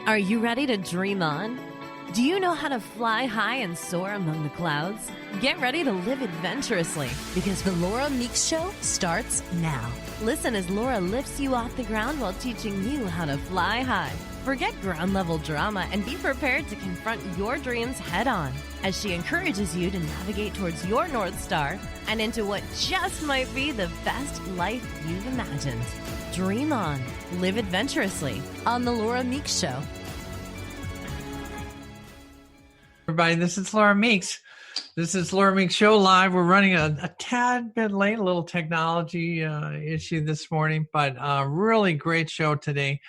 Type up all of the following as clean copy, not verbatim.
Are you ready to dream on? Do you know how to fly high and soar among the clouds? Get ready to live adventurously because the Laura Meeks Show starts now. Listen as Laura lifts you off the ground while teaching you how to fly high. Forget ground-level drama and be prepared to confront your dreams head-on as she encourages you to navigate towards your North Star and into what just might be the best life you've imagined. Dream on. Live adventurously on The Laura Meeks Show. Everybody, this is Laura Meeks. This is Laura Meeks Show Live. We're running a tad bit late, a little technology issue this morning, but really great show today.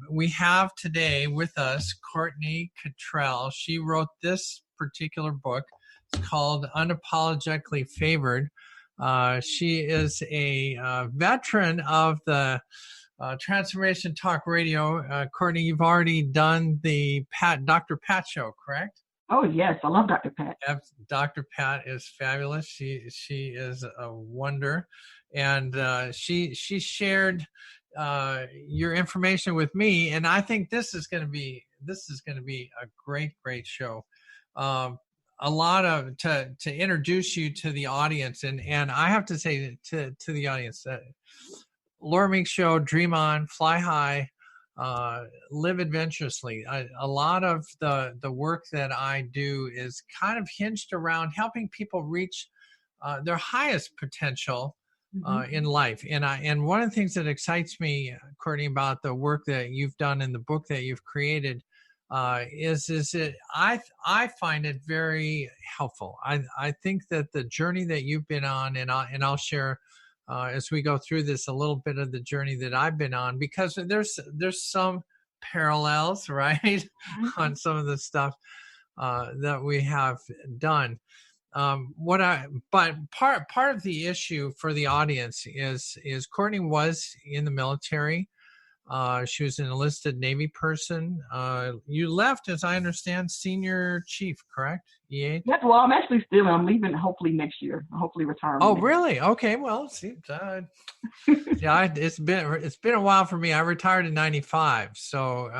We have today with us Courtney Kittrell. She wrote this particular book. It's called Unapologetically Favored. She is a veteran of the Transformation Talk Radio. Courtney, you've already done the Dr. Pat show, correct? Oh, yes. I love Dr. Pat. Dr. Pat is fabulous. She is a wonder. And she shared your information with me, and I think this is going to be a great show. A lot of to introduce you to the audience, and I have to say to the audience that Laura Meeks Show, dream on, fly high, live adventurously. A lot of the work that I do is kind of hinged around helping people reach their highest potential in life. And one of the things that excites me, Courtney, about the work that you've done in the book that you've created is that I find it very helpful. I think that the journey that you've been on, and I'll share as we go through this a little bit of the journey that I've been on, because there's some parallels, right, on some of the stuff that we have done. But part of the issue for the audience is Courtney was in the military. She was an enlisted Navy person. You left, as I understand, senior chief, correct? EA? Yeah, well, I'm leaving hopefully next year. Hopefully retirement. Oh, really? Okay. Well, see, yeah, it's been a while for me. I retired in 95. So,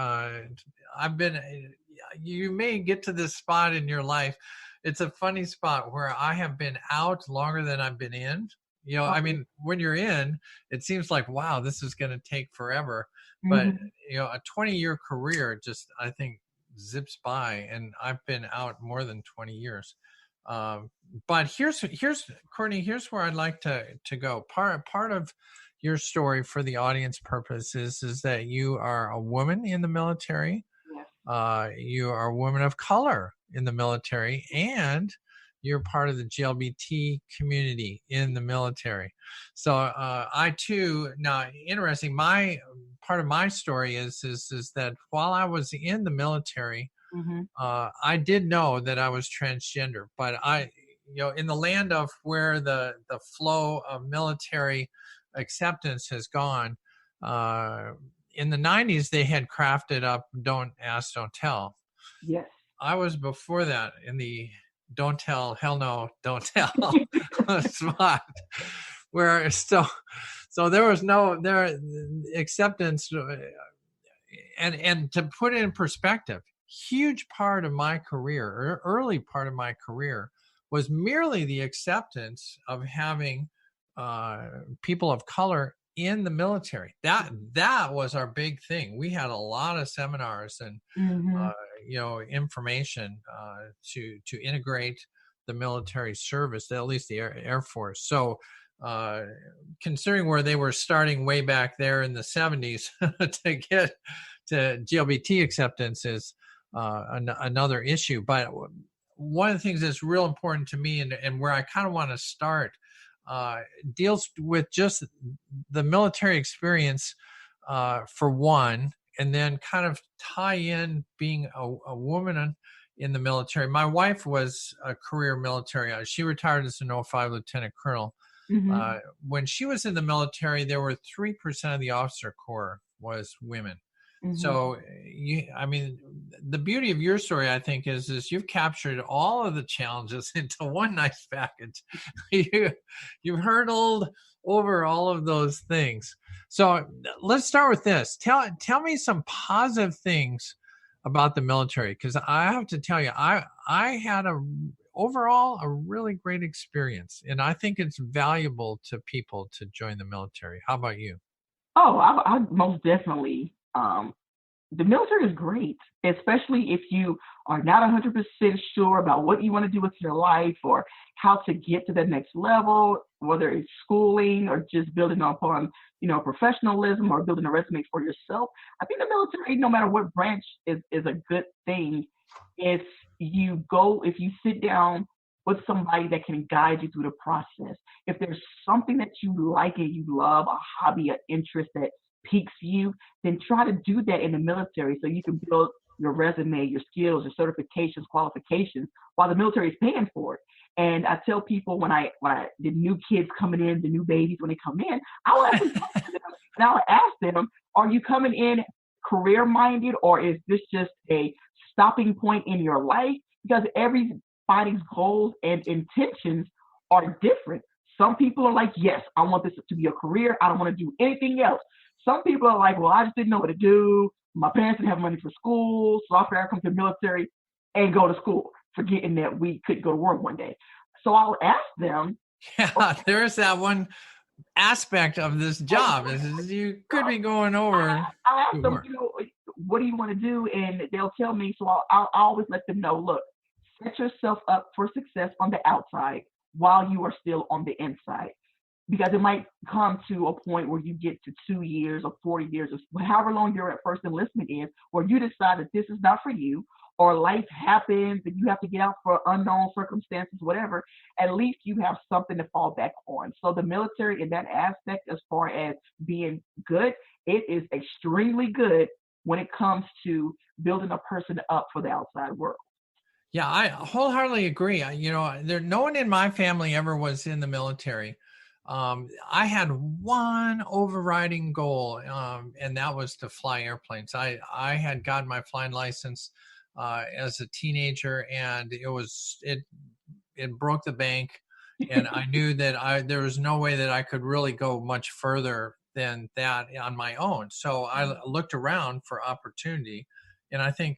you may get to this spot in your life. It's a funny spot where I have been out longer than I've been in. You know, I mean, when you're in, it seems like, wow, this is going to take forever. But, you know, a 20-year career just, I think, zips by. And I've been out more than 20 years. But here's Courtney, here's where I'd like to go. Part of your story for the audience purposes is that you are a woman in the military. Yes. You are a woman of color in the military, and you're part of the GLBT community in the military. So I too, now interesting, part of my story is that while I was in the military, I did know that I was transgender, but in the land of where the flow of military acceptance has gone, in the 90s, they had crafted up Don't Ask, Don't Tell. Yes. I was before that in the don't tell, hell no, don't tell spot, where so there was no acceptance. And to put it in perspective, huge part of my career, or early part of my career, was merely the acceptance of having people of color in the military. That was our big thing. We had a lot of seminars and information to integrate the military service, at least the Air Force. So considering where they were starting way back there in the 70s to get to GLBT acceptance is another issue. But one of the things that's real important to me, and where I kind of want to start, deals with just the military experience for one, and then kind of tie in being a woman in the military. My wife was a career military. She retired as an 05 lieutenant colonel. When she was in the military, there were 3% of the officer corps was women. So, the beauty of your story, I think, is you've captured all of the challenges into one nice package. You've hurdled over all of those things. So let's start with this. Tell me some positive things about the military, because I have to tell you, I had overall a really great experience, and I think it's valuable to people to join the military. How about you? Oh, I most definitely. The military is great, especially if you are not 100% sure about what you want to do with your life or how to get to the next level, whether it's schooling or just building upon, professionalism or building a resume for yourself. I think the military, no matter what branch, is a good thing if if you sit down with somebody that can guide you through the process. If there's something that you like and you love, a hobby, an interest that piques you, then try to do that in the military so you can build your resume, your skills, your certifications, qualifications, while the military is paying for it. And I tell people when the new kids coming in, the new babies when they come in, I'll ask them, and I'll ask them, are you coming in career minded, or is this just a stopping point in your life? Because everybody's goals and intentions are different. Some people are like, yes, I want this to be a career. I don't want to do anything else. Some people are like, well, I just didn't know what to do. My parents didn't have money for school, so I figured I'd come to the military and go to school, forgetting that we could go to work one day. So I'll ask them. Yeah, there's that one aspect of this job is you could be going over. I ask them, what do you want to do? And they'll tell me. So I'll always let them know, look, set yourself up for success on the outside while you are still on the inside. Because it might come to a point where you get to 2 years or 40 years or however long your first enlistment is, where you decide that this is not for you, or life happens and you have to get out for unknown circumstances, whatever. At least you have something to fall back on. So the military in that aspect, as far as being good, it is extremely good when it comes to building a person up for the outside world. Yeah, I wholeheartedly agree. No one in my family ever was in the military. I had one overriding goal, and that was to fly airplanes. I had gotten my flying license as a teenager, and it broke the bank, and I knew that there was no way that I could really go much further than that on my own. So I looked around for opportunity, and I think,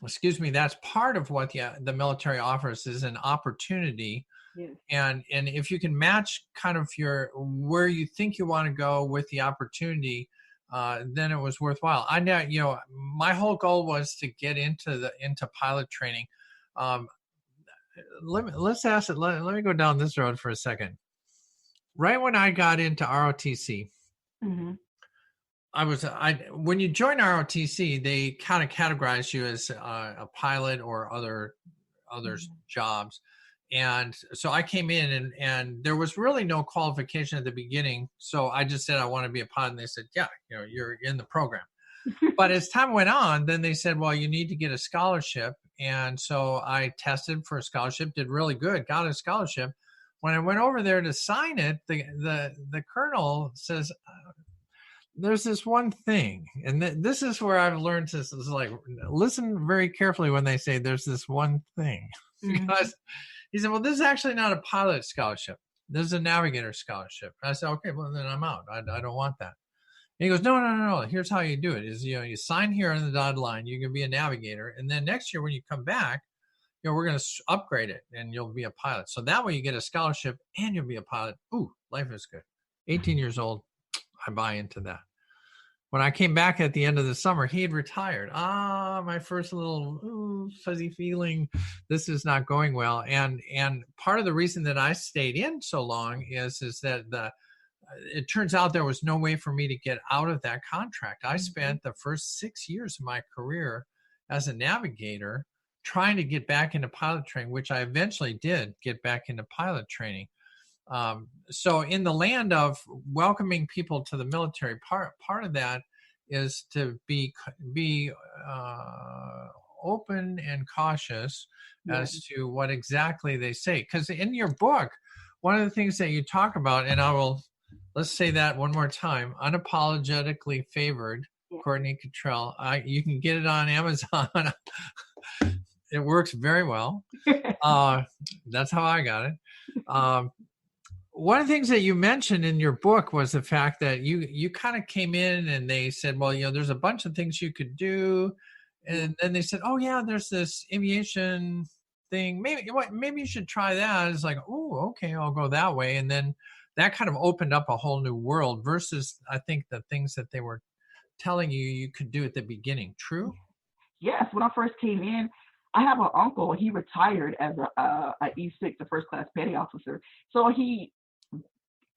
that's part of what the military offers is an opportunity. Yes. And if you can match kind of where you think you want to go with the opportunity, then it was worthwhile. I know, my whole goal was to get into pilot training. Let me go down this road for a second. Right when I got into ROTC, mm-hmm. When you join ROTC, they kind of categorize you as a pilot or other mm-hmm. jobs. And so I came in and there was really no qualification at the beginning. So I just said, I want to be a pilot. And they said, yeah, you're in the program. But as time went on, then they said, well, you need to get a scholarship. And so I tested for a scholarship, did really good, got a scholarship. When I went over there to sign it, the colonel says, there's this one thing. And this is where I've learned to listen very carefully when they say there's this one thing. Mm-hmm. Because he said, well, this is actually not a pilot scholarship. This is a navigator scholarship. I said, okay, well, then I'm out. I don't want that. And he goes, no. Here's how you do it is, you sign here on the dotted line. You can be a navigator. And then next year when you come back, we're going to upgrade it and you'll be a pilot. So that way you get a scholarship and you'll be a pilot. Ooh, life is good. 18 years old. I buy into that. When I came back at the end of the summer, he had retired. My first little fuzzy feeling, this is not going well. And part of the reason that I stayed in so long is that it turns out there was no way for me to get out of that contract. I spent the first 6 years of my career as a navigator trying to get back into pilot training, which I eventually did get back into pilot training. So in the land of welcoming people to the military, part of that is to be open and cautious as to what exactly they say. Because in your book, one of the things that you talk about, and let's say that one more time, unapologetically favored, Courtney Kittrell. You can get it on Amazon. It works very well. That's how I got it. one of the things that you mentioned in your book was the fact that you kind of came in and they said, well, there's a bunch of things you could do. And then they said, oh yeah, there's this aviation thing. Maybe you should try that. It's like, oh, okay, I'll go that way. And then that kind of opened up a whole new world versus I think the things that they were telling you could do at the beginning. True? Yes, when I first came in, I have an uncle. He retired as a E6, a first class petty officer. So he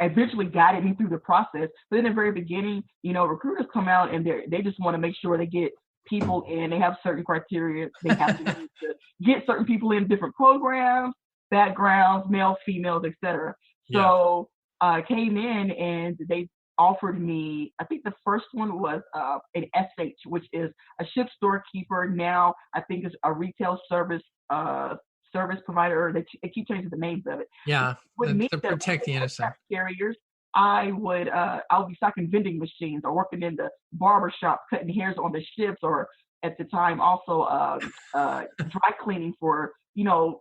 eventually guided me through the process. But in the very beginning, recruiters come out and they just want to make sure they get people in. They have certain criteria. They have to, to get certain people in different programs, backgrounds, male, females, etc. So I came in and they offered me, I think the first one was an SH, which is a ship storekeeper. Now I think it's a retail service provider. They keep changing the names of it. Yeah, to protect the innocent carriers. I would be stocking vending machines or working in the barber shop, cutting hairs on the ships, or at the time also dry cleaning for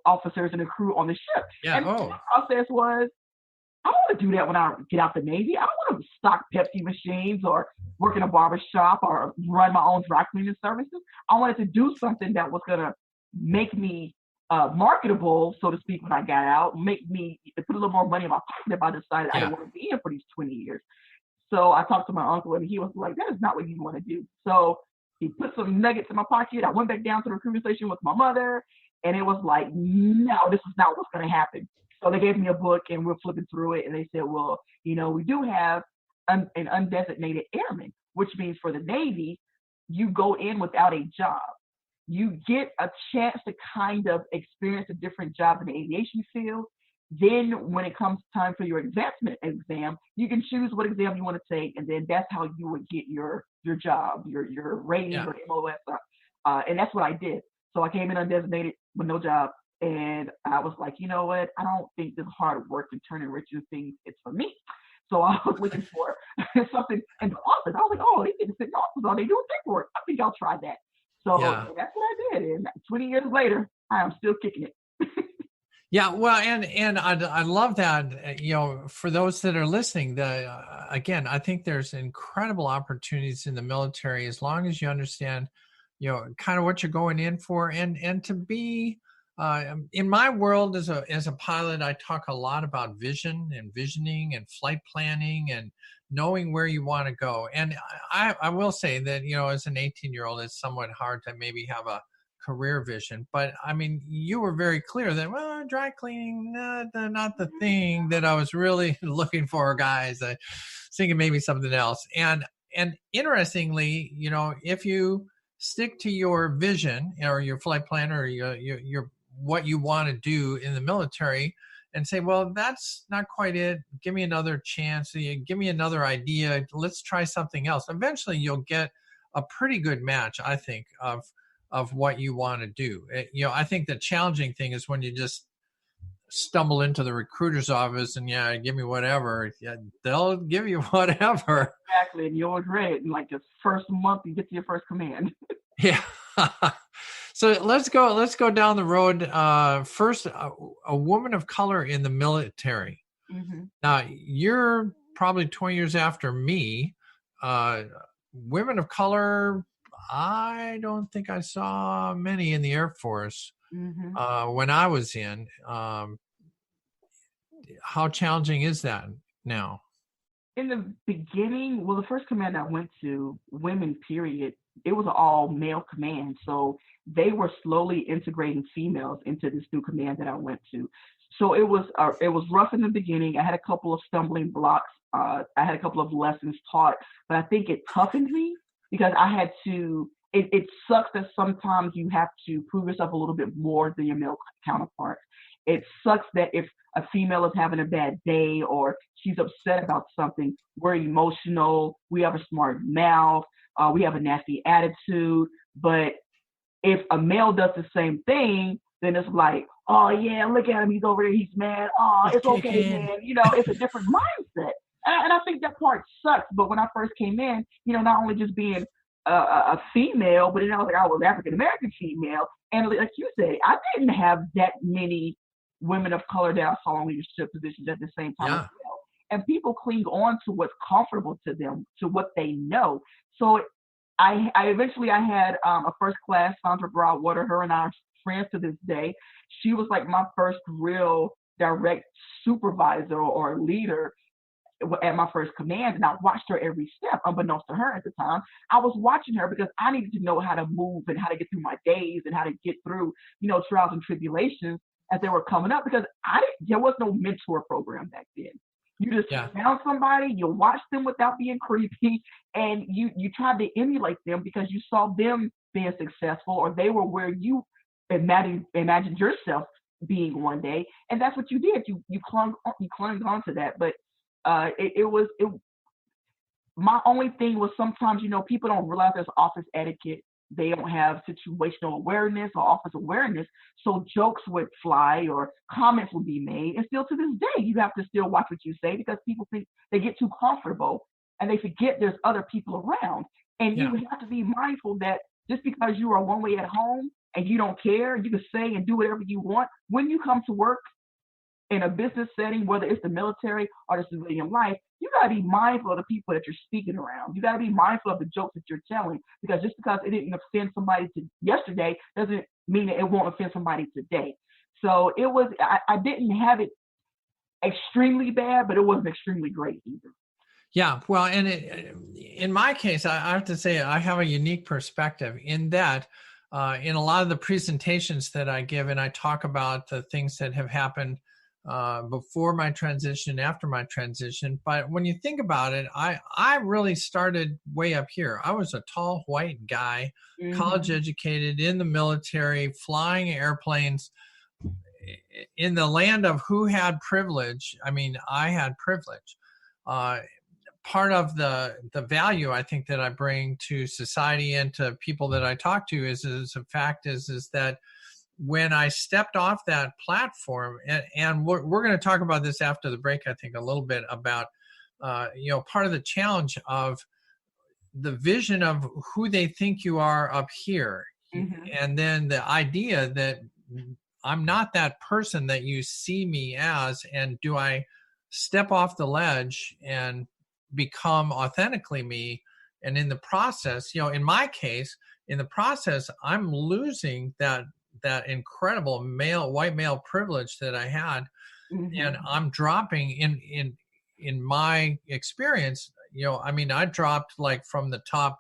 officers and the crew on the ship. Yeah. And the process was, I don't want to do that when I get out the Navy. I don't want to stock Pepsi machines or work in a barber shop or run my own dry cleaning services. I wanted to do something that was going to make me marketable, so to speak, when I got out, make me put a little more money in my pocket if I decided I didn't want to be in for these 20 years. So I talked to my uncle and he was like, that is not what you want to do. So he put some nuggets in my pocket. I went back down to the recruiting station with my mother and it was like, no, this is not what's going to happen. So they gave me a book and we're flipping through it and they said, well, we do have an undesignated airman, which means for the Navy, you go in without a job. You get a chance to kind of experience a different job in the aviation field. Then when it comes time for your advancement exam, you can choose what exam you want to take, and then that's how you would get your job, your rating or MOS. And that's what I did. So I came in undesignated with no job, and I was like, you know what? I don't think this hard work and turning rich into things is for me. So I was looking for something in the office. I was like, oh, they get to sit in the office all day doing paperwork. I think I'll try that. So that's what I did. And 20 years later, I am still kicking it. Yeah, well, and I love that, for those that are listening, again, I think there's incredible opportunities in the military as long as you understand, kind of what you're going in for, and to be, in my world as a pilot, I talk a lot about vision and visioning and flight planning and knowing where you want to go. And I will say that, as an 18-year-old, it's somewhat hard to maybe have a career vision. But I mean, you were very clear that, well, dry cleaning, not the thing that I was really looking for, guys. I was thinking maybe something else. And interestingly, if you stick to your vision or your flight plan or your what you want to do in the military, and say, well, that's not quite it. Give me another chance. Give me another idea. Let's try something else. Eventually, you'll get a pretty good match, I think, of what you want to do. I think the challenging thing is when you just stumble into the recruiter's office and give me whatever. Yeah, they'll give you whatever. Exactly, and you'll regret it in like the first month you get to your first command. Yeah. So let's go down the road. First, a woman of color in the military. Mm-hmm. Now, you're probably 20 years after me. Women of color, I don't think I saw many in the Air Force when I was in. How challenging is that now? In the beginning, well, the first command I went to, women, period, it was an all male command. So they were slowly integrating females into this new command that I went to. So it was rough in the beginning. I had a couple of stumbling blocks. I had a couple of lessons taught, but I think it toughened me because I had to, it sucks that sometimes you have to prove yourself a little bit more than your male counterparts. It sucks that if a female is having a bad day or she's upset about something, we're emotional, we have a smart mouth, we have a nasty attitude. But if a male does the same thing, then it's like, oh yeah, look at him, he's over there, he's mad. Oh, it's okay, man. It's a different mindset. And I think that part sucks. But when I first came in, not only just being a female, but then I was African American female. And like you said, I didn't have that many women of color that I saw in leadership positions at the same time as Yeah. well. And people cling on to what's comfortable to them, to what they know. So I eventually I had a first class, Sandra Broadwater. Her and I are friends to this day. She was like my first real direct supervisor or leader at my first command, and I watched her every step. Unbeknownst to her at the time, I was watching her because I needed to know how to move and how to get through my days and how to get through, trials and tribulations as they were coming up, because there was no mentor program back then. You just Yeah. found somebody, you watched them without being creepy, and you tried to emulate them because you saw them being successful, or they were where you imagined yourself being one day, and that's what you did. You clung on to that. But my only thing was sometimes, people don't realize there's office etiquette. They don't have situational awareness or office awareness. So jokes would fly or comments would be made. And still to this day, you have to still watch what you say, because people think they get too comfortable and they forget there's other people around. And Yeah. you have to be mindful that just because you are one way at home and you don't care, you can say and do whatever you want. When you come to work in a business setting, whether it's the military or the civilian life, you got to be mindful of the people that you're speaking around. You got to be mindful of the jokes that you're telling, because just because it didn't offend somebody yesterday doesn't mean that it won't offend somebody today. So I didn't have it extremely bad, but it wasn't extremely great either. Yeah. Well, and in my case, I have to say I have a unique perspective in that in a lot of the presentations that I give, and I talk about the things that have happened before my transition, after my transition. But when you think about it, I really started way up here. I was a tall white guy, college educated, in the military, flying airplanes in the land of who had privilege. I mean, I had privilege. Part of the value I think that I bring to society and to people that I talk to is a fact is that when I stepped off that platform, and we're going to talk about this after the break, I think a little bit about, part of the challenge of the vision of who they think you are up here. And then the idea that I'm not that person that you see me as, and do I step off the ledge and become authentically me? And in the process, in my case, in the process, I'm losing that incredible white male privilege that I had. And I'm dropping in my experience, I dropped like from the top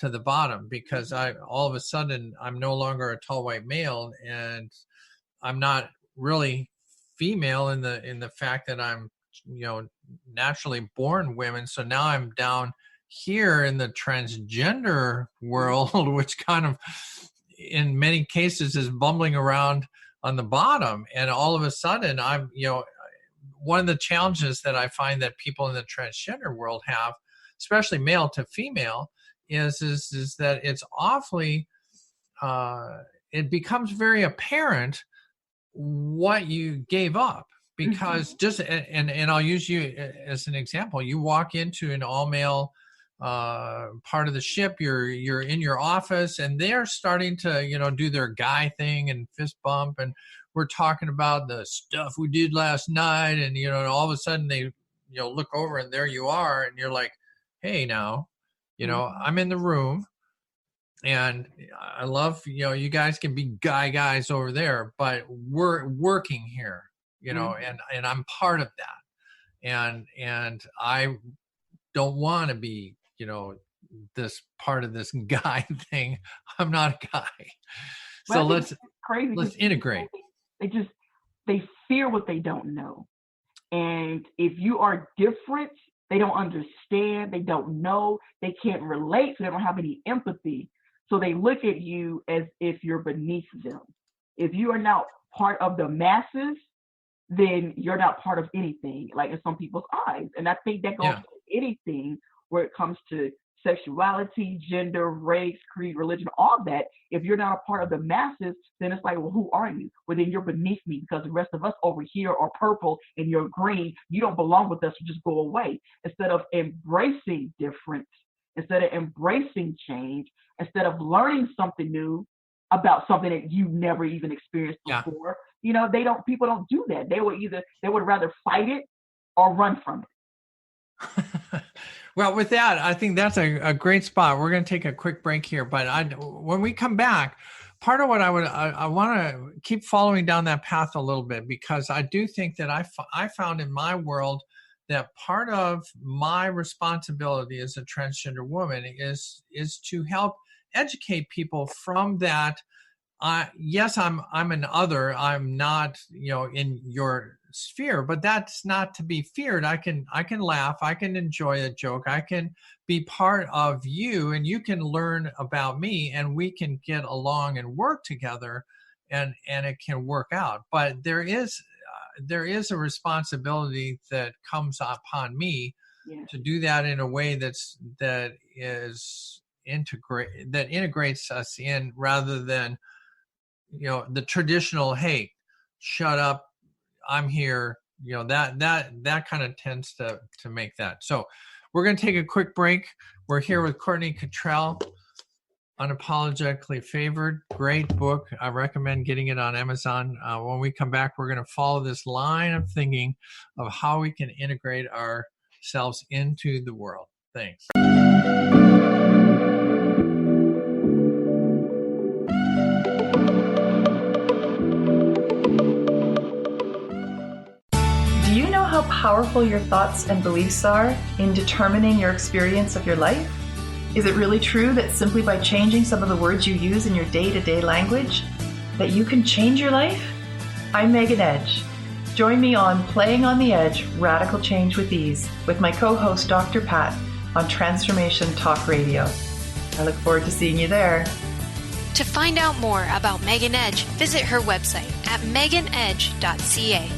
to the bottom, because all of a sudden I'm no longer a tall white male, and I'm not really female in the fact that I'm, naturally born women. So now I'm down here in the transgender world, which kind of in many cases is bumbling around on the bottom. And all of a sudden I'm, one of the challenges that I find that people in the transgender world have, especially male to female, is that it's awfully, it becomes very apparent what you gave up. Because just, and I'll use you as an example. You walk into an all male part of the ship, you're in your office, and they're starting to, do their guy thing and fist bump. And we're talking about the stuff we did last night. And, all of a sudden they, look over and there you are. And you're like, hey, now, I'm in the room. And I love, you guys can be guys over there, but we're working here, and I'm part of that. And I don't want to be, this part of this guy thing. I'm not a guy. So let's integrate. They fear what they don't know. And if you are different, they don't understand, they don't know, they can't relate, so they don't have any empathy. So they look at you as if you're beneath them. If you are not part of the masses, then you're not part of anything, like in some people's eyes. And I think that goes to anything where it comes to sexuality, gender, race, creed, religion, all that. If you're not a part of the masses, then it's like, well, who are you? Well, then you're beneath me, because the rest of us over here are purple and you're green. You don't belong with us, so just go away. Instead of embracing difference, instead of embracing change, instead of learning something new about something that you never even experienced before, people don't do that. They would rather fight it or run from it. Well, with that, I think that's a great spot. We're going to take a quick break here, but when we come back, part of what I want to keep following down that path a little bit, because I do think that I found in my world that part of my responsibility as a transgender woman is to help educate people from that. Yes, I'm an other. I'm not, in your sphere, but that's not to be feared. I can laugh. I can enjoy a joke. I can be part of you, and you can learn about me, and we can get along and work together, and it can work out. But there is a responsibility that comes upon me to do that in a way that integrates us in, rather than the traditional, hey, shut up, I'm here, that kind of tends to make that. So we're going to take a quick break. We're here with Courtney Kittrell, Unapologetically Favored. Great book. I recommend getting it on Amazon. When we come back, we're going to follow this line of thinking of how we can integrate ourselves into the world. Thanks. Do you know how powerful your thoughts and beliefs are in determining your experience of your life? Is it really true that simply by changing some of the words you use in your day-to-day language, that you can change your life? I'm Megan Edge. Join me on Playing on the Edge, Radical Change with Ease, with my co-host Dr. Pat on Transformation Talk Radio. I look forward to seeing you there. To find out more about Megan Edge, visit her website at meganedge.ca.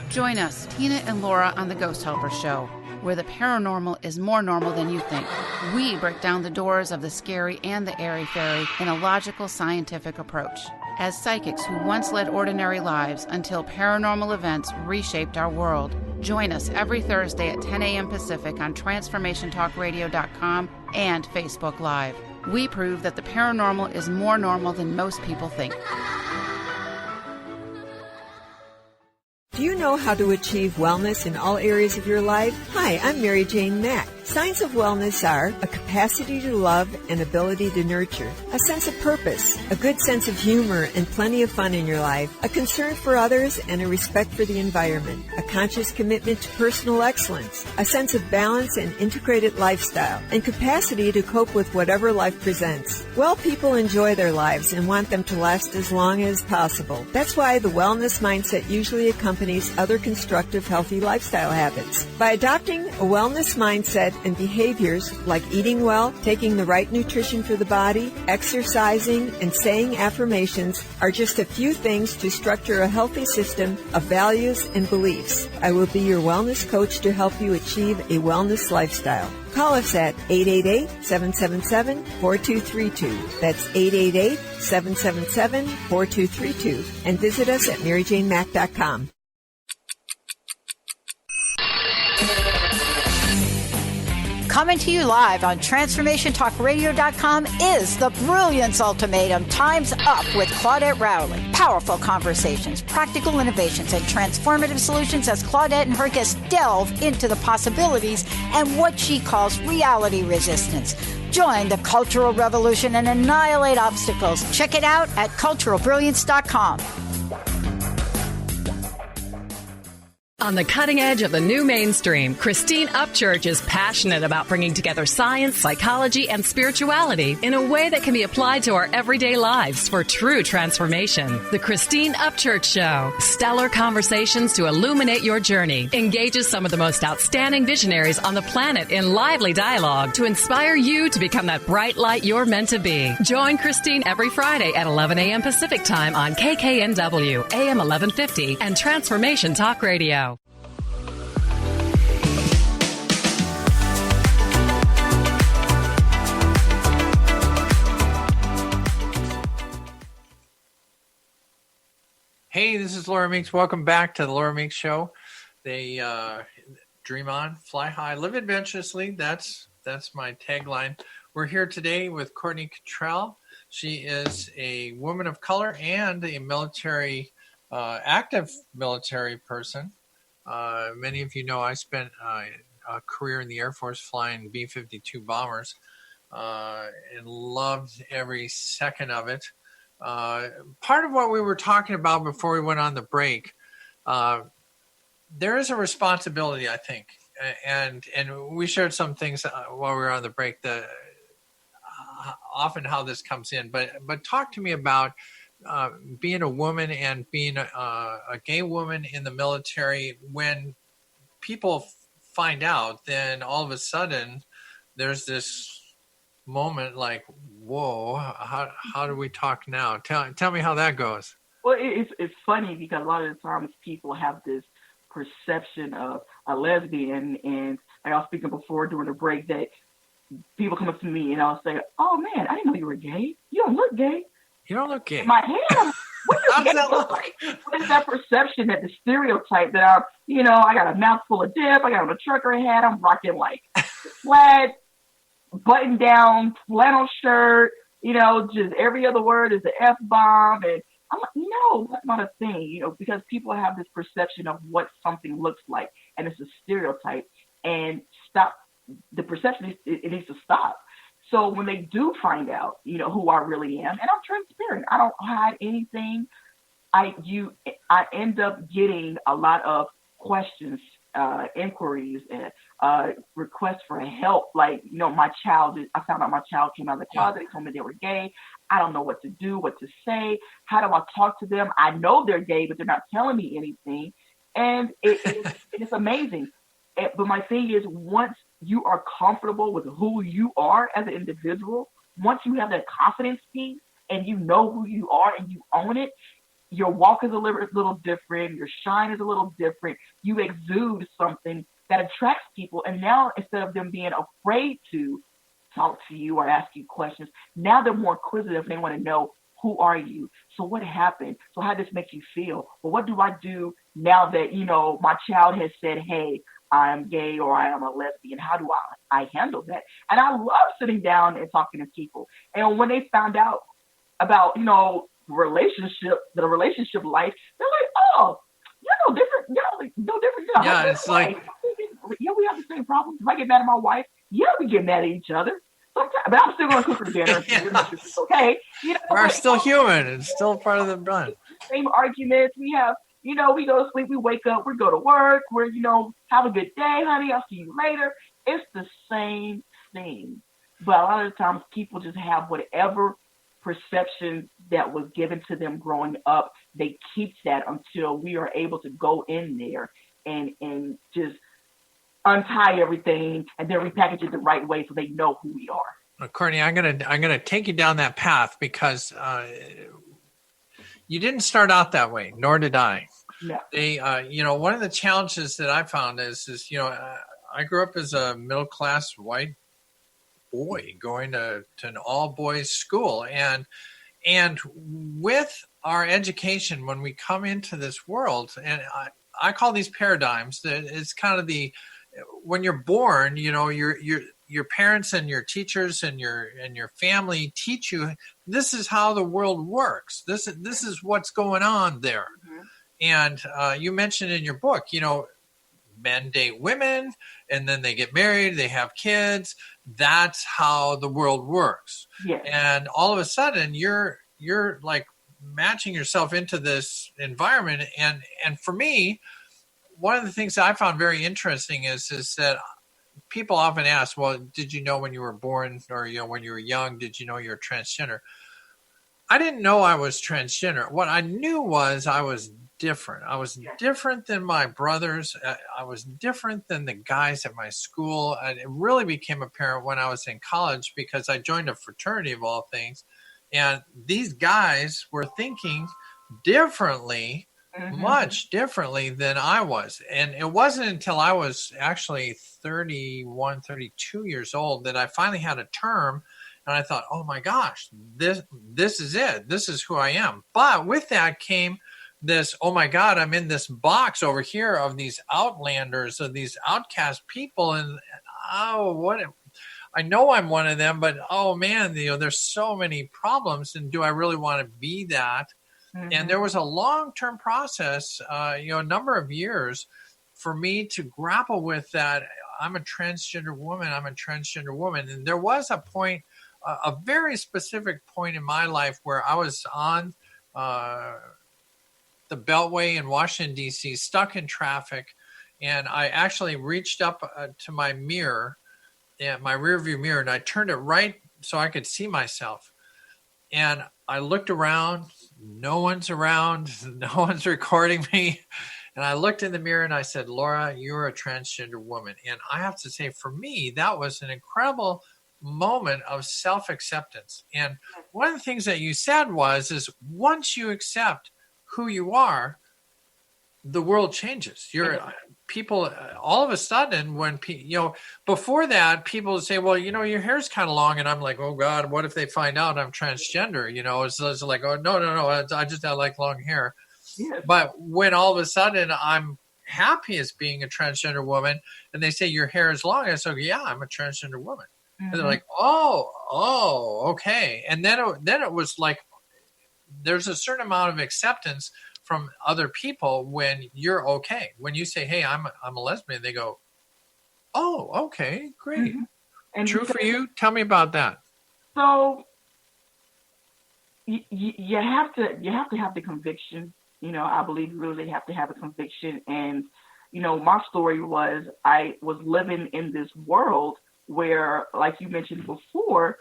Join us, Tina and Laura, on the Ghost Helper Show, where the paranormal is more normal than you think. We break down the doors of the scary and the airy-fairy in a logical, scientific approach. As psychics who once led ordinary lives until paranormal events reshaped our world. Join us every Thursday at 10 a.m. Pacific on TransformationTalkRadio.com and Facebook Live. We prove that the paranormal is more normal than most people think. Do you know how to achieve wellness in all areas of your life? Hi, I'm Mary Jane Mack. Signs of wellness are a capacity to love and ability to nurture, a sense of purpose, a good sense of humor and plenty of fun in your life, a concern for others and a respect for the environment, a conscious commitment to personal excellence, a sense of balance and integrated lifestyle, and capacity to cope with whatever life presents. Well people enjoy their lives and want them to last as long as possible. That's why the wellness mindset usually accompanies other constructive, healthy lifestyle habits. By adopting a wellness mindset and behaviors like eating well, taking the right nutrition for the body, exercising, and saying affirmations are just a few things to structure a healthy system of values and beliefs. I will be your wellness coach to help you achieve a wellness lifestyle. Call us at 888-777-4232. That's 888-777-4232. And visit us at MaryJaneMack.com. Coming to you live on TransformationTalkRadio.com is the Brilliance Ultimatum. Time's Up with Claudette Rowley. Powerful conversations, practical innovations, and transformative solutions as Claudette and her guests delve into the possibilities and what she calls reality resistance. Join the cultural revolution and annihilate obstacles. Check it out at culturalbrilliance.com. On the cutting edge of the new mainstream, Christine Upchurch is passionate about bringing together science, psychology, and spirituality in a way that can be applied to our everyday lives for true transformation. The Christine Upchurch Show. Stellar conversations to illuminate your journey. Engages some of the most outstanding visionaries on the planet in lively dialogue to inspire you to become that bright light you're meant to be. Join Christine every Friday at 11 a.m. Pacific Time on KKNW, AM 1150, and Transformation Talk Radio. Hey, this is Laura Meeks. Welcome back to the Laura Meeks Show. They dream on, fly high, live adventurously. That's my tagline. We're here today with Courtney Kittrell. She is a woman of color and a military, active military person. Many of you know I spent a career in the Air Force flying B-52 bombers and loved every second of it. Part of what we were talking about before we went on the break, there is a responsibility, I think, and we shared some things while we were on the break that often how this comes in, but talk to me about being a woman and being a gay woman in the military. When people find out, then all of a sudden there's this moment like, whoa, how do we talk now? Tell me how that goes. Well, it's funny because a lot of the times people have this perception of a lesbian, and I was speaking before during the break that people come up to me and I'll say, "Oh man, I didn't know you were gay. You don't look gay. You don't look gay." In my head, what does that look like? What is that perception, that the stereotype that I got a mouthful of dip, I got on a trucker hat, I'm rocking like flat, button down, flannel shirt, just every other word is the F-bomb. And I'm like, no, that's not a thing, because people have this perception of what something looks like, and it's a stereotype. And stop. The perception, it needs to stop. So when they do find out, who I really am, and I'm transparent, I don't hide anything. I end up getting a lot of questions, inquiries, and requests for help. Like, I found out my child came out of the closet. They told me they were gay. I don't know what to do, what to say. How do I talk to them? I know they're gay, but they're not telling me anything. And it's amazing. But my thing is, once you are comfortable with who you are as an individual, once you have that confidence piece and you know who you are and you own it, your walk is a little different, your shine is a little different. You exude something that attracts people. And now, instead of them being afraid to talk to you or ask you questions, now they're more inquisitive. They want to know, who are you? So what happened? So how does this make you feel? Well, what do I do now that, my child has said, hey, I am gay or I am a lesbian? How do I handle that? And I love sitting down and talking to people. And when they found out about, the relationship life, they're like, oh, you're no different. No different. Yeah, it's like, yeah, we have the same problems. If I get mad at my wife, yeah, we get mad at each other. Sometimes, but I'm still going to cook her dinner. It's okay. We're still human. It's still part of the bond. Same arguments. We have, we go to sleep, we wake up, we go to work, we're, have a good day, honey, I'll see you later. It's the same thing. But a lot of the times people just have whatever perception that was given to them growing up. They keep that until we are able to go in there and just untie everything and then repackage it the right way so they know who we are. Courtney, I'm gonna take you down that path because you didn't start out that way, nor did I. Yeah. They, one of the challenges that I found is I grew up as a middle class white boy going to an all boys school, and with our education, when we come into this world, and I call these paradigms, that it's kind of when you're born, your parents and your teachers and your family teach you this is how the world works. This is what's going on there. Mm-hmm. And you mentioned in your book, men date women and then they get married, they have kids. That's how the world works. Yeah. And all of a sudden you're like matching yourself into this environment. And for me, one of the things that I found very interesting is that people often ask, well, did you know when you were born or, when you were young, did you know you're transgender? I didn't know I was transgender. What I knew was I was different. I was different than my brothers. I was different than the guys at my school. And it really became apparent when I was in college because I joined a fraternity of all things. And these guys were thinking differently, much differently than I was. And it wasn't until I was actually 31, 32 years old that I finally had a term. And I thought, oh my gosh, this is it. This is who I am. But with that came this, oh my God, I'm in this box over here of these outlanders, of these outcast people. And know I'm one of them, but oh man, there's so many problems, and do I really want to be that? And there was a long-term process, a number of years for me to grapple with that. I'm a transgender woman. And there was a point, a very specific point in my life where I was on the Beltway in Washington, D.C., stuck in traffic. And I actually reached up to my mirror, my rearview mirror, and I turned it right so I could see myself. And I looked around. No one's around. No one's recording me. And I looked in the mirror and I said, Laura, you're a transgender woman. And I have to say, for me, that was an incredible moment of self-acceptance. And one of the things that you said is once you accept who you are, the world changes. People all of a sudden, when before that, people would say, well, your hair's kind of long. And I'm like, oh God, what if they find out I'm transgender? It's like, oh, no. I like long hair. Yes. But when all of a sudden I'm happy as being a transgender woman and they say your hair is long, I say, yeah, I'm a transgender woman. Mm-hmm. And they're like, oh, okay. And then it was like, there's a certain amount of acceptance from other people when you're okay. When you say, hey, I'm a lesbian, they go, oh, okay, great. Mm-hmm. And true for you? Tell me about that. So you have to have the conviction. I believe you really have to have a conviction. And, my story was I was living in this world where, like you mentioned before,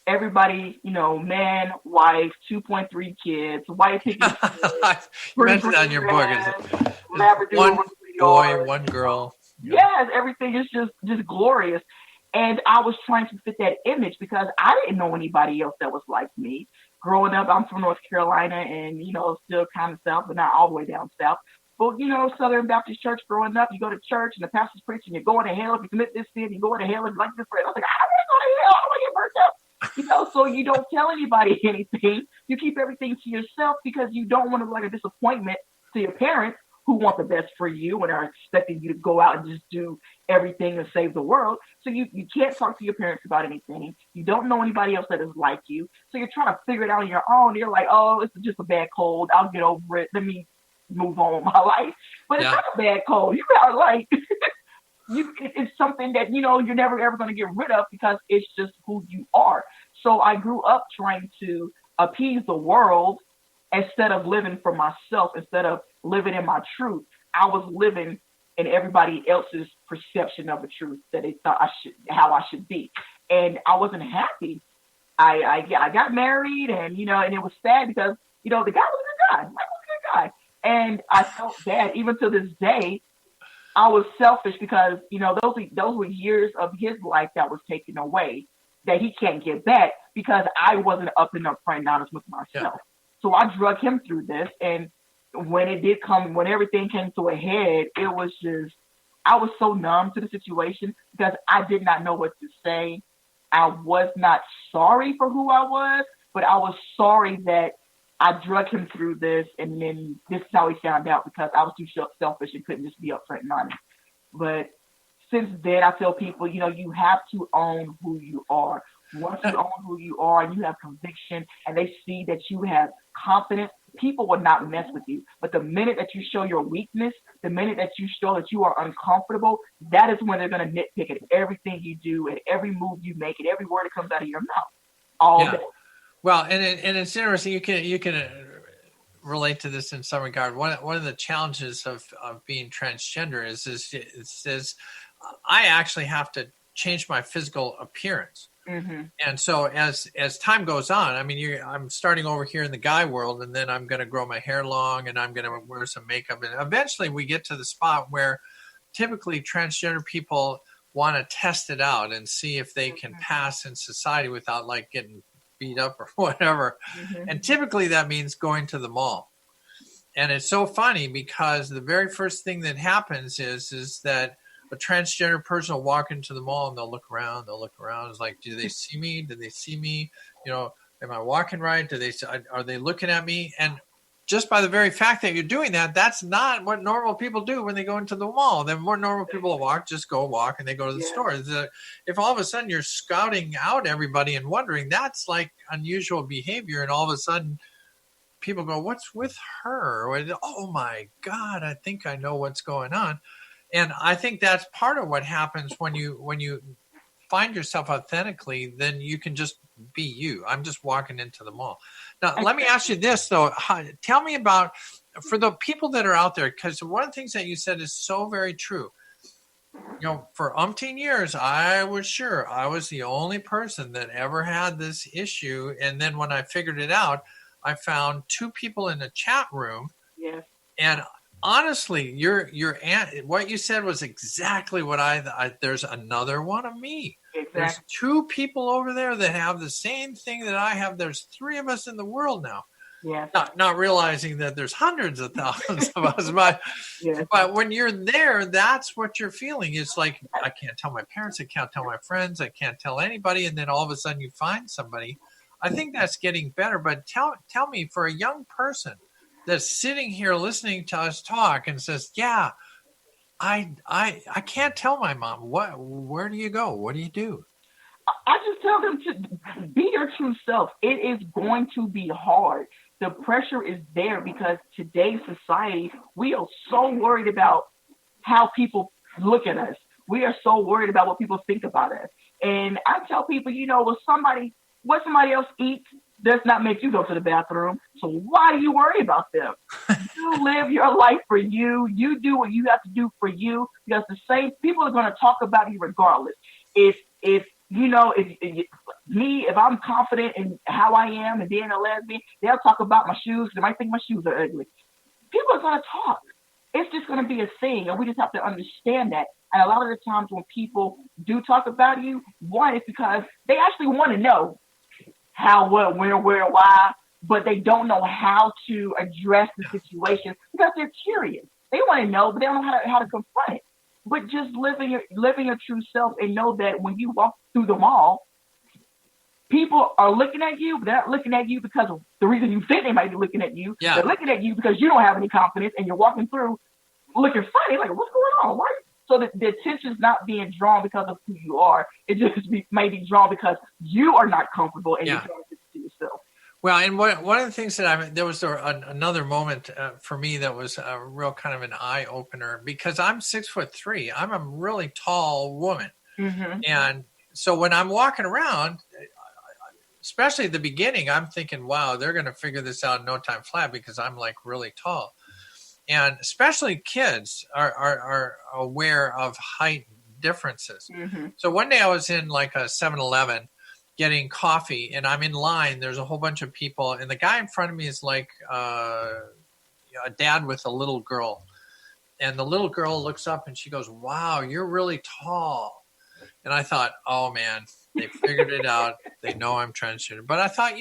everybody, man, wife, 2.3 kids, white picket kids. You mentioned that in your book. One boy, one girl. Yes, everything is just glorious. And I was trying to fit that image because I didn't know anybody else that was like me. Growing up, I'm from North Carolina and, still kind of south, but not all the way down south. But, Southern Baptist Church growing up, you go to church and the pastor's preaching, you're going to hell if you commit this sin, you're going to hell if you like this prayer. I was like, I don't want to go to hell. I don't want to get burnt up. So you don't tell anybody anything. You keep everything to yourself because you don't want to look like a disappointment to your parents who want the best for you and are expecting you to go out and just do everything to save the world. So you can't talk to your parents about anything. You don't know anybody else that is like you. So you're trying to figure it out on your own. You're like, oh, it's just a bad cold. I'll get over it. Let me move on with my life. But it's not a bad cold. You are like, it's something that, you're never ever going to get rid of because it's just who you are. So I grew up trying to appease the world instead of living for myself, instead of living in my truth. I was living in everybody else's perception of the truth that they thought how I should be. And I wasn't happy. I got married and, and it was sad because, the guy was a good guy. Mike was a good guy. And I felt bad. Even to this day, I was selfish because, those were years of his life that was taken away that he can't get back because I wasn't up and upfront and honest with myself. Yeah. So I drug him through this. And when everything came to a head, it was just, I was so numb to the situation because I did not know what to say. I was not sorry for who I was, but I was sorry that I drug him through this. And then this is how he found out because I was too selfish and couldn't just be upfront and honest. But since then, I tell people, you have to own who you are. Once you own who you are and you have conviction and they see that you have confidence, people will not mess with you. But the minute that you show your weakness, the minute that you show that you are uncomfortable, that is when they're going to nitpick at everything you do, at every move you make, at every word that comes out of your mouth. All day. Well, and it's interesting. You can relate to this in some regard. One of the challenges of being transgender is I actually have to change my physical appearance. Mm-hmm. And so as time goes on, I'm starting over here in the guy world, and then I'm going to grow my hair long, and I'm going to wear some makeup, and eventually we get to the spot where typically transgender people want to test it out and see if they can pass in society without like getting beat up or whatever. Mm-hmm. And typically that means going to the mall. And it's so funny because the very first thing that happens is that a transgender person will walk into the mall and they'll look around. It's like, do they see me? Do they see me? Am I walking right? Are they looking at me? And just by the very fact that you're doing that, that's not what normal people do when they go into the mall. The more normal people walk, just go walk and they go to the store. If all of a sudden you're scouting out everybody and wondering, that's like unusual behavior. And all of a sudden people go, what's with her? Or, oh my God, I think I know what's going on. And I think that's part of what happens when you find yourself authentically, then you can just be you. I'm just walking into the mall. Now, let me ask you this, though. Tell me about, for the people that are out there, because one of the things that you said is so very true. You know, for umpteen years, I was sure I was the only person that ever had this issue. And then when I figured it out, I found 2 people in the chat room. Yes. And honestly, your what you said was exactly what there's another one of me. Exactly. There's 2 people over there that have the same thing that I have. There's 3 of us in the world now. Yes. Not realizing that there's hundreds of thousands of us, but when you're there, that's what you're feeling. It's like, I can't tell my parents, I can't tell my friends, I can't tell anybody, and then all of a sudden you find somebody. I think that's getting better. But tell me, for a young person that's sitting here listening to us talk and says, yeah, I can't tell my mom, where do you go? What do you do? I just tell them to be your true self. It is going to be hard. The pressure is there because today's society, we are so worried about how people look at us. We are so worried about what people think about us. And I tell people, what somebody else eats does not make you go to the bathroom. So why do you worry about them? You live your life for you. You do what you have to do for you, because the same people are going to talk about you regardless. If I'm confident in how I am and being a lesbian, they'll talk about my shoes. They might think my shoes are ugly. People are going to talk. It's just going to be a thing, and we just have to understand that. And a lot of the times when people do talk about you, one is because they actually want to know how, what, where, why, but they don't know how to address the situation because they're curious. They want to know, but they don't know how to confront it. But just living your true self, and know that when you walk through the mall, people are looking at you, but they're not looking at you because of the reason you think they might be looking at you. Yeah. They're looking at you because you don't have any confidence, and you're walking through looking funny, like, what's going on? Why? So the attention's not being drawn because of who you are. It just may be drawn because you are not comfortable and you're trying to yourself. Well, and one of the things that there was another moment for me that was a real kind of an eye opener, because I'm 6'3". I'm a really tall woman. Mm-hmm. And so when I'm walking around, especially at the beginning, I'm thinking, wow, they're going to figure this out in no time flat because I'm like really tall. And especially kids are aware of height differences. Mm-hmm. So one day I was in like a 7-Eleven getting coffee, and I'm in line. There's a whole bunch of people, and the guy in front of me is like a dad with a little girl. And the little girl looks up and she goes, wow, you're really tall. And I thought, oh man, they figured it out. They know I'm transgender. But I thought,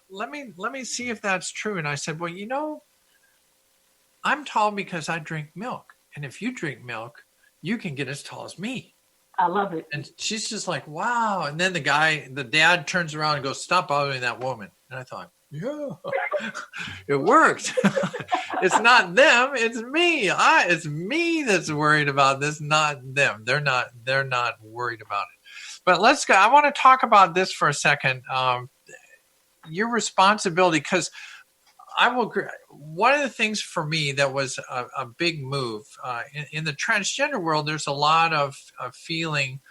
let me see if that's true. And I said, well, I'm tall because I drink milk. And if you drink milk, you can get as tall as me. I love it. And she's just like, wow. And then the dad turns around and goes, stop bothering that woman. And I thought, yeah, it worked. It's not them. It's me. It's me that's worried about this, not them. They're not worried about it. But let's go. I want to talk about this for a second. Your responsibility, because one of the things for me that was a big move in the transgender world, there's a lot of feeling.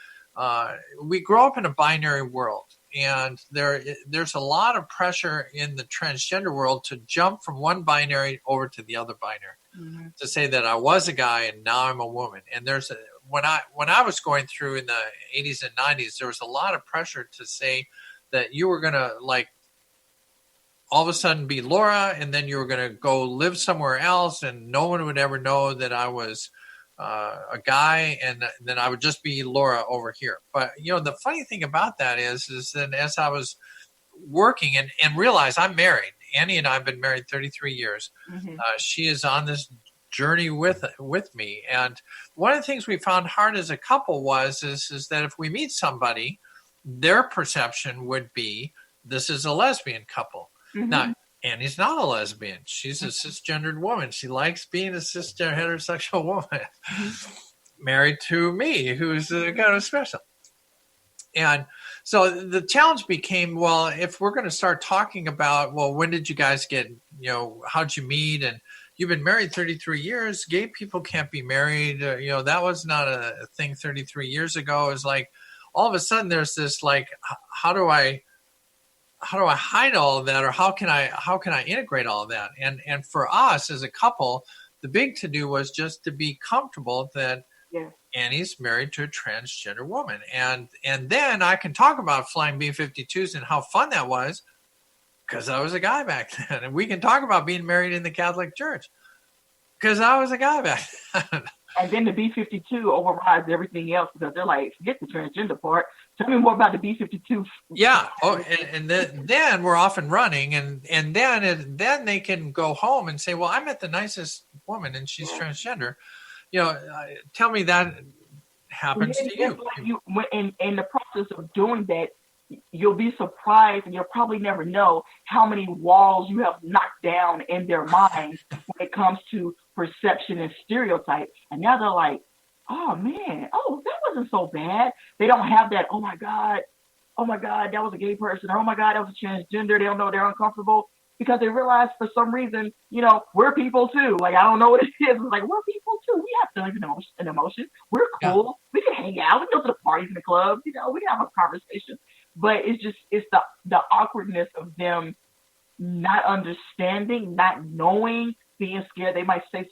We grow up in a binary world, and there's a lot of pressure in the transgender world to jump from one binary over to the other binary, mm-hmm. to say that I was a guy and now I'm a woman. And when I was going through in the 80s and 90s, there was a lot of pressure to say that you were going to all of a sudden be Laura, and then you were going to go live somewhere else, and no one would ever know that I was a guy, and then I would just be Laura over here. But, the funny thing about that is that as I was working and realized I'm married, Annie and I have been married 33 years. Mm-hmm. She is on this journey with me. And one of the things we found hard as a couple is that if we meet somebody, their perception would be, this is a lesbian couple. Mm-hmm. Now, Annie's not a lesbian. She's a cisgendered woman. She likes being a cisgender heterosexual woman, married to me, who's kind of special. And so the challenge became, well, if we're going to start talking about, well, when did you guys get, how'd you meet? And you've been married 33 years. Gay people can't be married. That was not a thing 33 years ago. It was like, all of a sudden there's this, like, how do I hide all of that? Or how can I integrate all of that? And for us as a couple, the big to-do was just to be comfortable that Annie's married to a transgender woman. And then I can talk about flying B-52s and how fun that was, because I was a guy back then. And we can talk about being married in the Catholic Church, because I was a guy back then. And then the B-52 overrides everything else, because they're like, forget the transgender part. Tell me more about the B-52. Yeah. Oh, and then we're off and running. And then they can go home and say, well, I met the nicest woman and she's transgender. Tell me that happens to you. In the process of doing that, you'll be surprised, and you'll probably never know how many walls you have knocked down in their minds when it comes to perception and stereotype. And now they're like, oh man, that wasn't so bad. They don't have that, oh my God, that was a gay person. Oh my God, that was a transgender. They don't know, they're uncomfortable, because they realize for some reason, we're people too. Like, I don't know what it is. It's like, we're people too. We have feelings and emotions. We're cool. Yeah. We can hang out. We can go to the parties and the clubs. We can have a conversation. But it's the awkwardness of them not understanding, not knowing, being scared they might say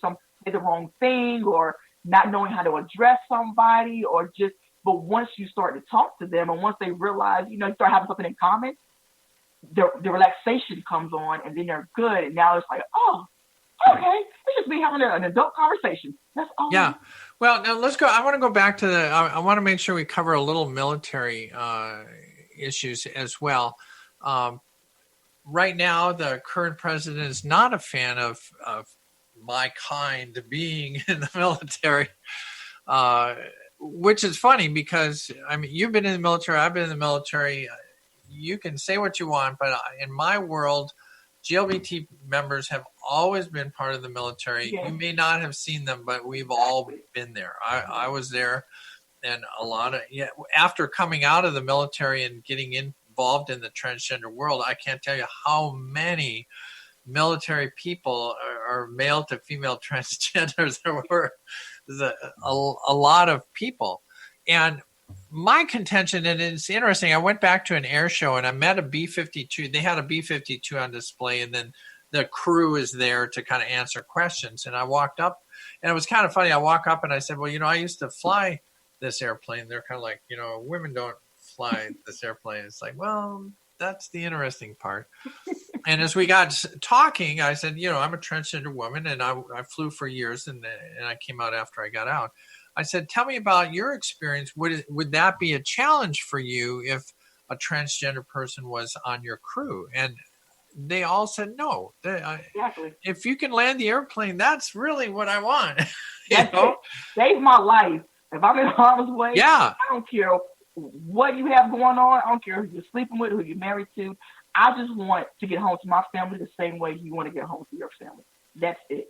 the wrong thing, or not knowing how to address somebody, but once you start to talk to them, and once they realize, you start having something in common, the relaxation comes on, and then they're good. And now it's like, oh, okay, it's just me having an adult conversation. That's all. Yeah. Well, now let's go. I want to go back to I want to make sure we cover a little military issues as well. Right now, the current president is not a fan of my kind being in the military, which is funny, because you've been in the military, I've been in the military. You can say what you want, but in my world, GLBT members have always been part of the military. Yeah. You may not have seen them, but we've all been there. I was there, and after coming out of the military and getting involved in the transgender world, I can't tell you how many military people are male to female transgenders. There's a lot of people. And my contention, and it's interesting, I went back to an air show and I met a B-52. They had a B-52 on display, and then the crew is there to kind of answer questions. And I walked up, and it was kind of funny. I walk up and I said, well, I used to fly this airplane. They're kind of like, women don't fly this airplane. It's like, well, that's the interesting part. And as we got talking, I said, I'm a transgender woman, and I flew for years, and I came out after I got out. I said, tell me about your experience. Would that be a challenge for you if a transgender person was on your crew? And they all said no. Exactly. If you can land the airplane, that's really what I want. Save my life. If I'm in harm's way, I don't care what you have going on. I don't care who you're sleeping with, who you're married to. I just want to get home to my family the same way you want to get home to your family. That's it.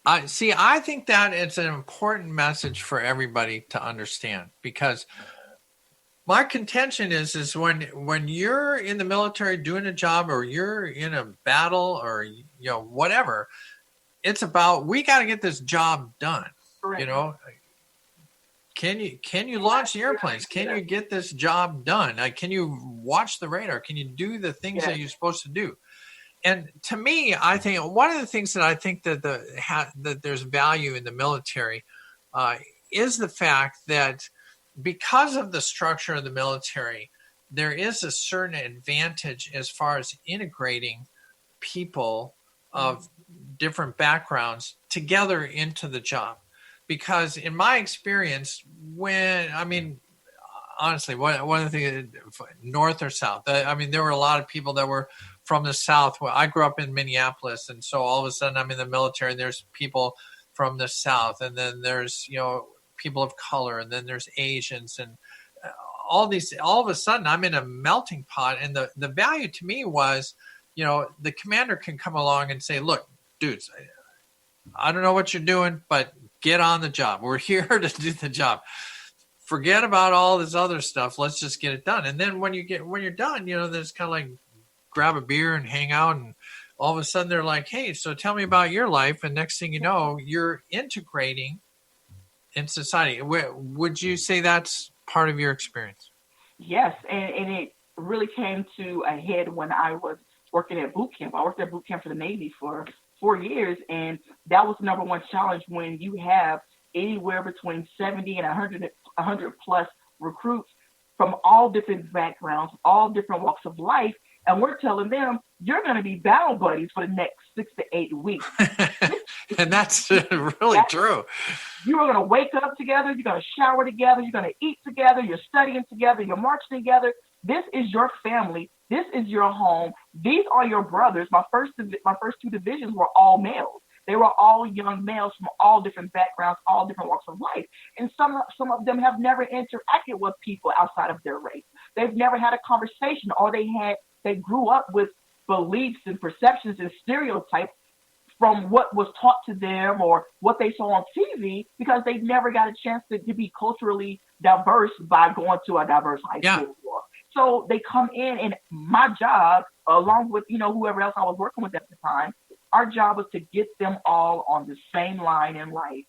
I think that it's an important message for everybody to understand, because my contention is when you're in the military doing a job, or you're in a battle, or whatever, it's about, we got to get this job done. Correct. Can you launch the airplanes? Can you get this job done? Can you watch the radar? Can you do the things that you're supposed to do? And to me, I think one of the things that I think that that there's value in the military is the fact that because of the structure of the military, there is a certain advantage as far as integrating people of different backgrounds together into the job. Because in my experience, honestly, one of the things, north or south, there were a lot of people that were from the South. Well, I grew up in Minneapolis, and so all of a sudden I'm in the military, and there's people from the South, and then there's people of color, and then there's Asians, and all of a sudden I'm in a melting pot. And the value to me was the commander can come along and say, look, dudes, I don't know what you're doing, but get on the job. We're here to do the job. Forget about all this other stuff. Let's just get it done. And then when you're done, there's kind of like grab a beer and hang out, and all of a sudden they're like, hey, so tell me about your life. And next thing you know, you're integrating in society. Would you say that's part of your experience? Yes, and it really came to a head when I was working at boot camp. I worked at boot camp for the Navy for 4 years, and that was the number one challenge when you have anywhere between 70 and 100 plus recruits from all different backgrounds, all different walks of life, and we're telling them, you're going to be battle buddies for the next 6 to 8 weeks. And that's really true. You are going to wake up together. You're going to shower together. You're going to eat together. You're studying together. You're marching together. This is your family. This is your home. These are your brothers. My first 2 divisions were all males. They were all young males from all different backgrounds, all different walks of life. And some of them have never interacted with people outside of their race. They've never had a conversation, or they grew up with beliefs and perceptions and stereotypes from what was taught to them or what they saw on TV, because they never got a chance to be culturally diverse by going to a diverse high school. So they come in, and my job, along with, whoever else I was working with at the time, our job was to get them all on the same line in life,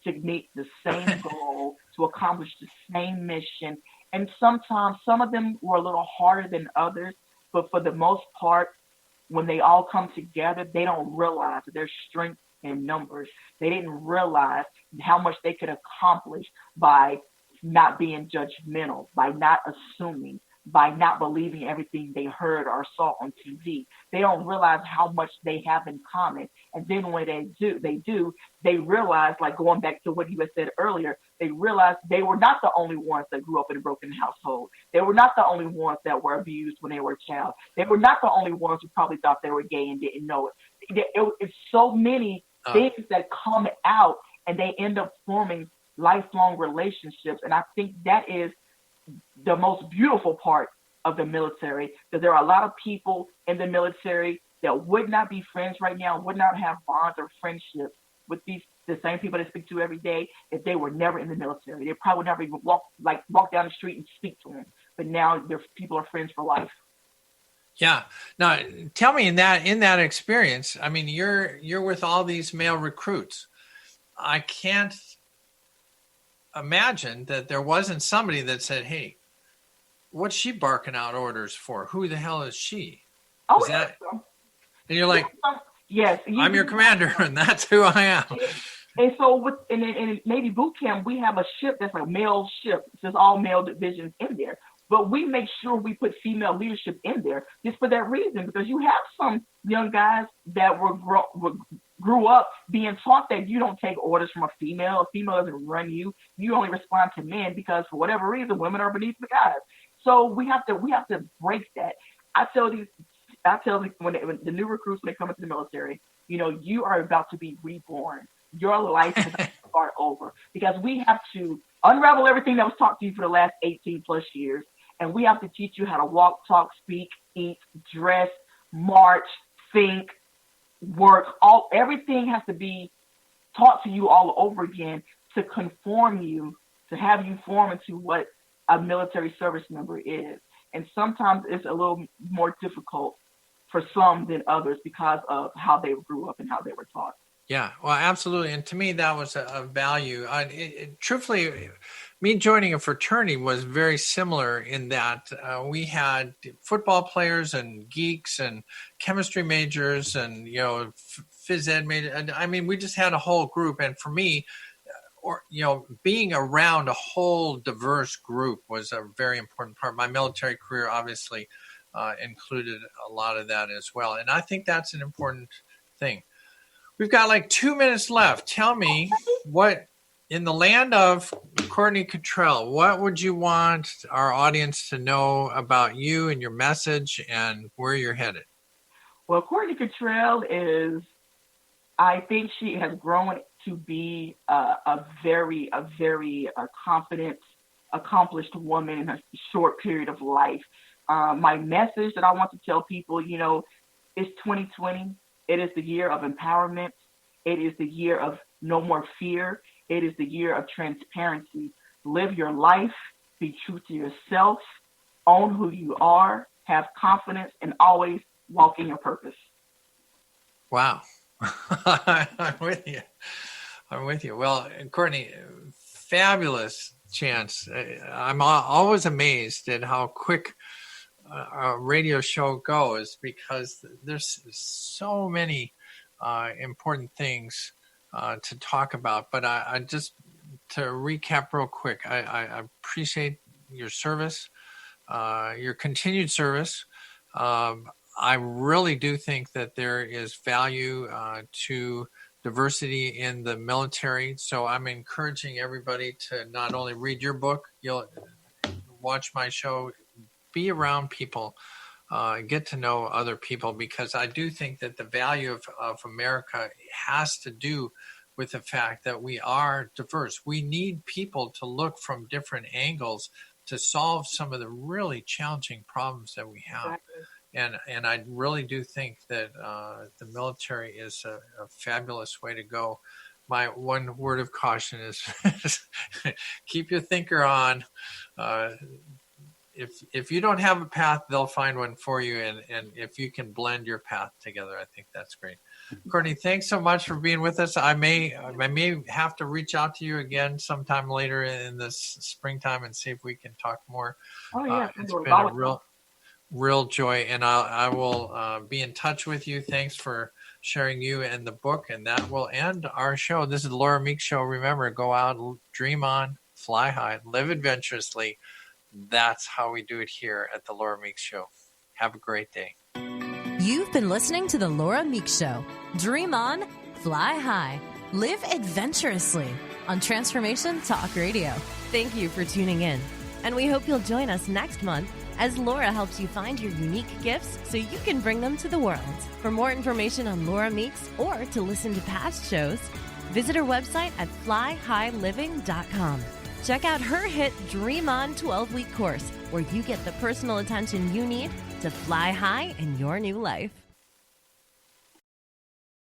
to meet the same goal, to accomplish the same mission. And sometimes some of them were a little harder than others, but for the most part, when they all come together, they don't realize that there's strength in numbers. They didn't realize how much they could accomplish by not being judgmental, by not assuming, by not believing everything they heard or saw on TV. They don't realize how much they have in common. And then when they realize, like going back to what you had said earlier, they realize they were not the only ones that grew up in a broken household. They were not the only ones that were abused when they were a child. They were not the only ones who probably thought they were gay and didn't know it. It's so many things that come out, and they end up forming lifelong relationships. And I think that is the most beautiful part of the military, because there are a lot of people in the military that would not be friends right now, would not have bonds or friendships with the same people they speak to every day if they were never in the military. They probably would never even walk down the street and speak to them. But now their people are friends for life. Yeah. Now, tell me in that experience, I mean, you're with all these male recruits. I can't imagine that there wasn't somebody that said, hey, what's she barking out orders for? Who the hell is she? Oh, and you're like, yes, I'm your commander, and that's who I am. And so in Navy boot camp, we have a ship that's a male ship. There's all male divisions in there. But we make sure we put female leadership in there just for that reason, because you have some young guys that grew up being taught that you don't take orders from a female. A female doesn't run you. You only respond to men because for whatever reason, women are beneath the guys. So we have to break that. I tell when the new recruits, when they come into the military, you are about to be reborn. Your life is about to start over, because we have to unravel everything that was taught to you for the last 18 plus years. And we have to teach you how to walk, talk, speak, eat, dress, march, think, work. Everything has to be taught to you all over again to conform you, to have you form into what a military service member is. And sometimes it's a little more difficult for some than others because of how they grew up and how they were taught. Yeah, well, absolutely. And to me, that was a value. Truthfully, me joining a fraternity was very similar in that we had football players and geeks and chemistry majors and, phys ed majors. And I mean, we just had a whole group. And for me, being around a whole diverse group was a very important part. My military career obviously included a lot of that as well. And I think that's an important thing. We've got like 2 minutes left. Tell me, what in the land of Courtney Kittrell, what would you want our audience to know about you and your message and where you're headed? Well, Courtney Kittrell I think she has grown to be a very confident, accomplished woman in a short period of life. My message that I want to tell people, It's 2020. It is the year of empowerment. It is the year of no more fear. It is the year of transparency. Live your life, be true to yourself, own who you are, have confidence, and always walk in your purpose. Wow. I'm with you. I'm with you. Well, Courtney, fabulous chance. I'm always amazed at how quick a radio show goes, because there's so many important things to talk about. But I just, to recap real quick, I appreciate your service, your continued service. I really do think that there is value to diversity in the military. So I'm encouraging everybody to not only read your book, you'll watch my show, be around people, get to know other people, because I do think that the value of America has to do with the fact that we are diverse. We need people to look from different angles to solve some of the really challenging problems that we have. Exactly. And I really do think that the military is a fabulous way to go. My one word of caution is keep your thinker on. If you don't have a path, they'll find one for you. And if you can blend your path together, I think that's great. Courtney, thanks so much for being with us. I may have to reach out to you again sometime later in this springtime and see if we can talk more. Oh, yeah. It's been a real joy, and I will be in touch with you. Thanks for sharing you and the book, and that will end our show. This is the Laura Meeks Show. Remember, go out, dream on, fly high, live adventurously. That's how we do it here at the Laura Meeks Show. Have a great day. You've been listening to the Laura Meeks Show. Dream on, fly high, live adventurously on Transformation Talk Radio. Thank you for tuning in, and we hope you'll join us next month as Laura helps you find your unique gifts so you can bring them to the world. For more information on Laura Meeks or to listen to past shows, visit her website at flyhighliving.com. Check out her hit Dream On 12-week course, where you get the personal attention you need to fly high in your new life.